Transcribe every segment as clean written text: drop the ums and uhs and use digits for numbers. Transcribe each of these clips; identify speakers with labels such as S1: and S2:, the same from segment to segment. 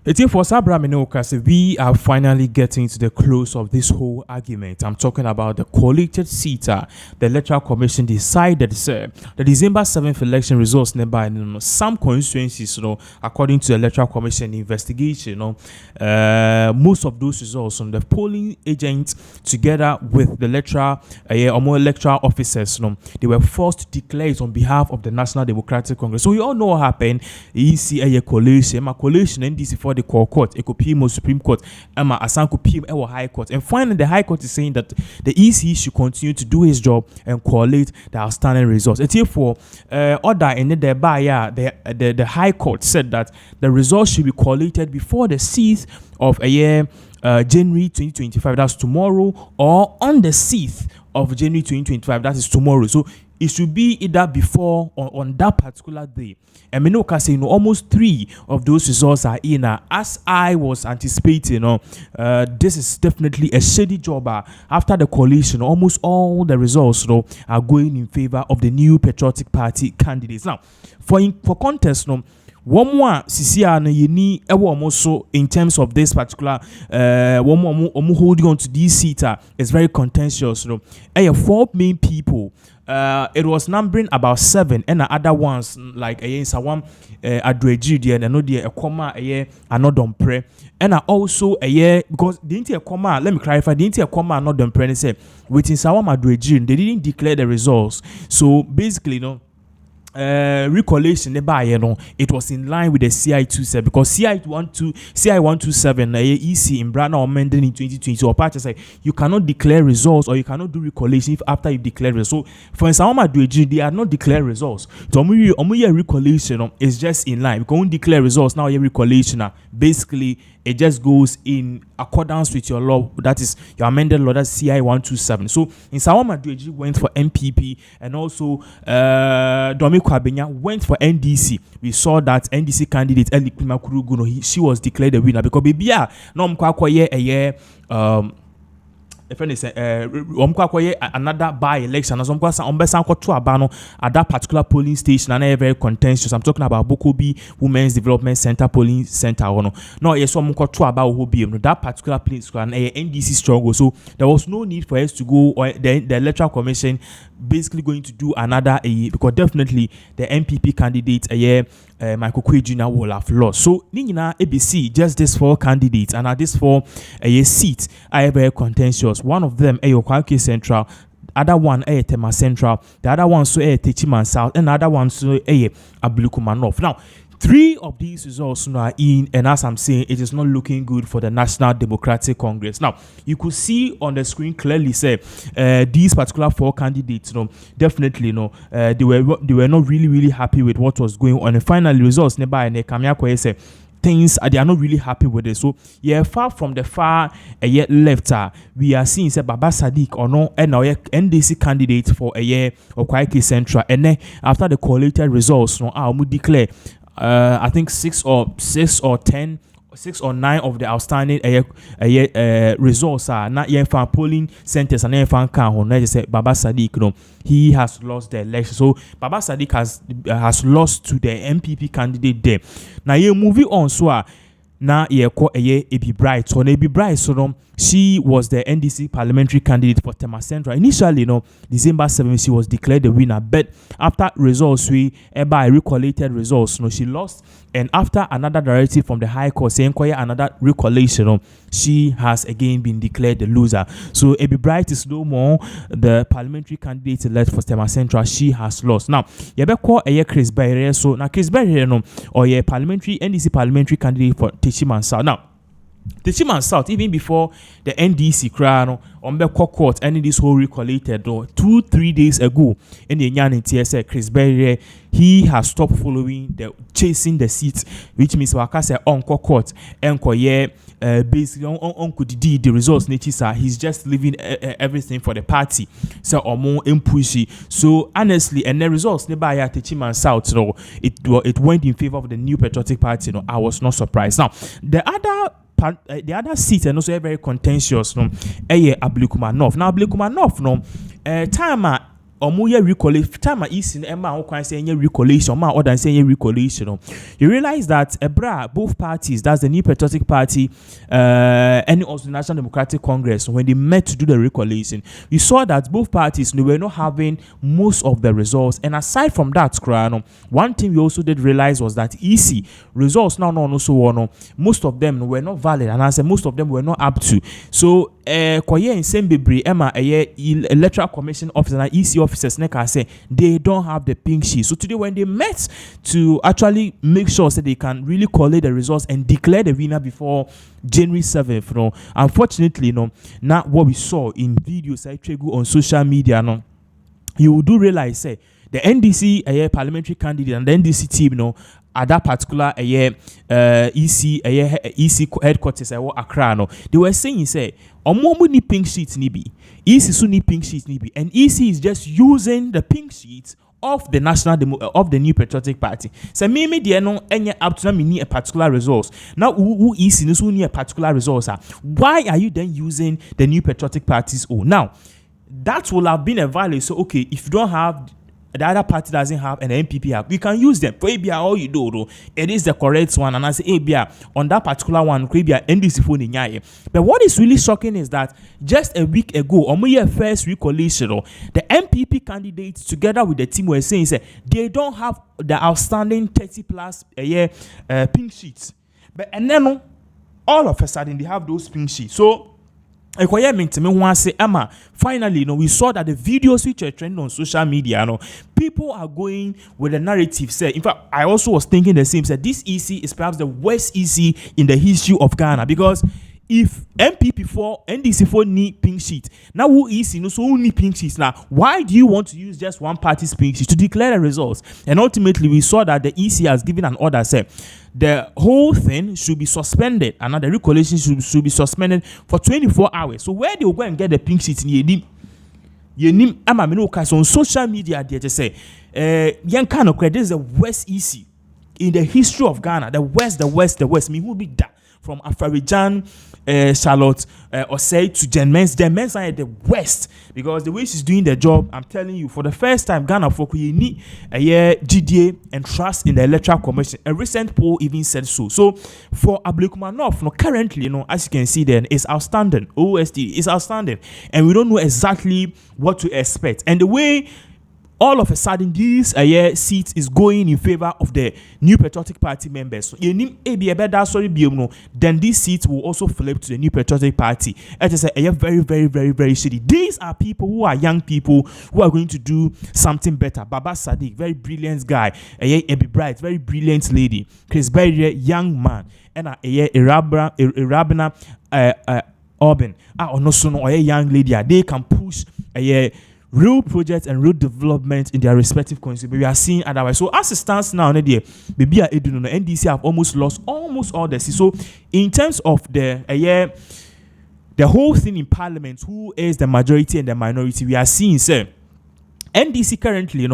S1: For Sabra Minokase, we are finally getting to the close of this whole argument. I'm talking about the collated seater. The Electoral Commission decided the December 7th election results nearby some constituencies, according to the Electoral Commission investigation, most of those results on the polling agents together with the electoral or more electoral officers, they were forced to declare it on behalf of the National Democratic Congress. So we all know what happened. You see a collation, NDC for the court, ECOPIMO Supreme Court, Emma Asanko PM or High Court. And finally, the High Court is saying that the EC should continue to do his job and collate the outstanding results. And therefore, order in the High Court said that the results should be collated before the 6th of January 2025, that's tomorrow, or on the 6th of January 2025, that is tomorrow. So it should be either before or on that particular day. And Menoka say, almost 3 of those results are in. As I was anticipating, this is definitely a shady job. After the coalition, almost all the results are going in favor of the new Patriotic Party candidates. Now, for contest, one more CCR no yeni also in terms of this particular one more holding on to this seat is very contentious. 4 main people. It was numbering about 7, and the other ones like Sawam Adreji and another comma another pre, and also because the entire comma, let me clarify, the entire comma not done pre say within Sawam Adreji they didn't declare the results. So basically recollection it was in line with the CI27 because CI127 EC in Brana amended in 2020 or part like you cannot declare results or you cannot do recollection if after you declare results. So for instance, they are not declare results. So recollection is just in line. We can't declare results now. Your recollection basically it just goes in accordance with your law, that is your amended law, that's CI127. So in Sawama Dweji went for NPP and also Domi Kwabenya went for NDC. We saw that NDC candidate Eli Klimakuruguno, she was declared the winner because baby no if any say another by election as at that particular polling station and very contentious. I'm talking about Bokobi Women's Development Center polling center. No, yes, some to about that particular place and NDC struggle. So there was no need for us to go or the Electoral Commission basically going to do another because definitely the NPP candidate Michael Kwe Jr. will have lost. So Nina ABC just these 4 candidates and at this 4 seats are very contentious. One of them Okwake Central, other one Tema Central, the other one so Techiman South, and other one so Ablukuman North. Now 3 of these results are in, and as I'm saying, it is not looking good for the National Democratic Congress. Now, you could see on the screen clearly say these particular 4 candidates, definitely, they were not really happy with what was going on. And finally, results nearby and Kamia say things they are not really happy with it. So far from the far yet left, we are seeing say Baba Sadiq or no and NDC candidate for a year or Kwaike Central, and then after the collated results, we declare. I think 6 or 10, 6 or 9 of the outstanding results are not yet found polling centers and then found count. Just say Baba Sadiq, he has lost the election. So Baba Sadiq has lost to the NPP candidate there. Now you moving on, so now Ebi Bright. So Ebi Bright, so she was the NDC parliamentary candidate for Tema Central. Initially, December 7th, she was declared the winner. But after results, by recollated results, she lost. And after another directive from the High Court saying another recollation, she has again been declared the loser. So Ebi Bright is no more the parliamentary candidate elect for Tema Central. She has lost. Now, Chris Berry. So now Chris Berry, or parliamentary NDC parliamentary candidate for Techiman South. Now, Techiman South, even before the NDC crown on the court ending this whole recollated 2-3 days ago in the Nyan TSA Chris Berry, he has stopped following the chasing the seats, which means Wakase on court and basically on could the results nature he's just leaving everything for the party. So or more impulsy. So honestly, and the results nearby at Techiman South, it went in favor of the new Patriotic Party. I was not surprised. Now the other seat and also very contentious. Ablekuma North. Now Ablekuma North time omuye recollation time is in Emma who can say any recollation ma other than say recollation. You realize that both parties, that's the New Patriotic Party and also the National Democratic Congress, when they met to do the recollation, we saw that both parties they were not having most of the results. And aside from that, one thing we also did realize was that EC results most of them were not valid, and I said most of them were not up to. So Koye in Sembebri Emma Electoral Commission officer and EC officers say they don't have the pink sheet. So today when they met to actually make sure that they can really collate the results and declare the winner before January 7th, unfortunately, not what we saw in videos I tregu on social media, you do realize the NDC parliamentary candidate and the NDC team, at that particular EC headquarters Accra, they were saying omo ni pink sheets ni bi, EC so ni pink sheets ni bi, and EC is just using the pink sheets of the of the New Patriotic Party. So me there no any up to me a particular resource. Now who EC no so ni a particular resource. Why are you then using the New Patriotic Party's own? Now that will have been a value. So okay, if you don't have the other party doesn't have and the NPP have, we can use them. For ABI, all you do, it is the correct one. And I say ABI on that particular one, ABI NDC phone in Yaye. But what is really shocking is that just a week ago, on my first recollation, the NPP candidates together with the team were saying they don't have the outstanding 30 plus a year pink sheets. But and then all of a sudden they have those pink sheets. So finally, we saw that the videos which are trending on social media, people are going with the narrative. In fact, I also was thinking the same. This EC is perhaps the worst EC in the history of Ghana, because if NPP for NDC for need pink sheet, now who EC no so who need pink sheets now? Why do you want to use just one party's pink sheet to declare the results? And ultimately, we saw that the EC has given an order said the whole thing should be suspended, and now the recollation should be suspended for 24 hours. So where they will go and get the pink sheet in Yenim Amamino on social media, they just say young kind of credit is the worst EC in the history of Ghana. The West. Me who be that from Afarijan, Charlotte, or say to Jen Men's are the West, because the way she's doing the job, I'm telling you, for the first time, Ghana folk you need a year GDA and trust in the Electoral Commission. A recent poll even said so. So for Ablekumanov, currently, as you can see, then it's outstanding. OSD is outstanding, and we don't know exactly what to expect. And the way all of a sudden this seat is going in favor of the New Patriotic Party members. So then this seat will also flip to the New Patriotic Party. It is a very, very, very, very shitty. These are people who are young people who are going to do something better. Baba Sadiq, very brilliant guy. Ebi Bright, very brilliant lady. Chris Berry, young man. And Irabina Urban. A young lady. They can push real projects and real development in their respective constituencies. But we are seeing otherwise. So as it stands now, the NDC have almost lost almost all the seats. So in terms of the whole thing in Parliament, who is the majority and the minority, we are seeing NDC currently,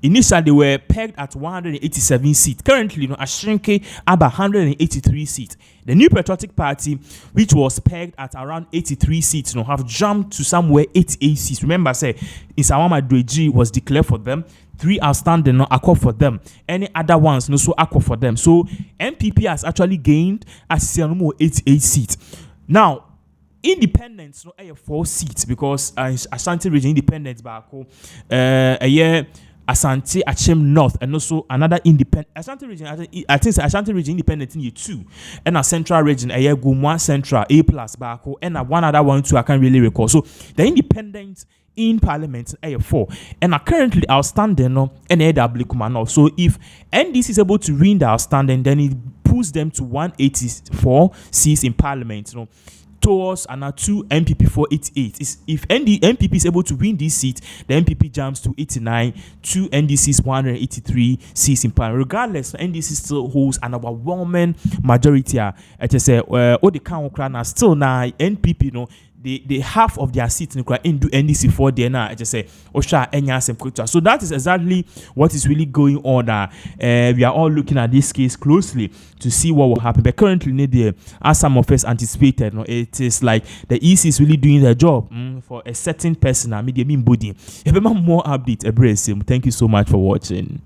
S1: initially they were pegged at 187 seats. Currently, shrinking about 183 seats. The New Patriotic Party, which was pegged at around 83 seats, have jumped to somewhere 88 seats. Remember, Isawama Dweji was declared for them. 3 outstanding, accord for them. Any other ones, so accord for them. So NPP has actually gained 88 seats. Now, independents, 4 seats, because Ashanti Region independents, Asante Achem North, and also another independent Ashanti Region. I think Ashanti Region independent in 2, and a Central Region, Gumwa Central A+ Bako, and one other one too. I can't really recall. So the independent in Parliament 4, and are currently outstanding and Ablekumanov. So if NDC is able to win the outstanding, then it pulls them to 184 seats in Parliament. Towards and 2 NPP 488. If NPP is able to win this seat, the NPP jumps to 89, 2 NDC's 183 seats in Parliament. Regardless, NDC still holds an overwhelming majority. It is all the count still now NPP, they half of their seats in NDC for there now. I just say Osha Enya. So that is exactly what is really going on. We are all looking at this case closely to see what will happen. But currently, as some of us anticipated, it is like the EC is really doing their job for a certain person. I mean, body. If more update, thank you so much for watching.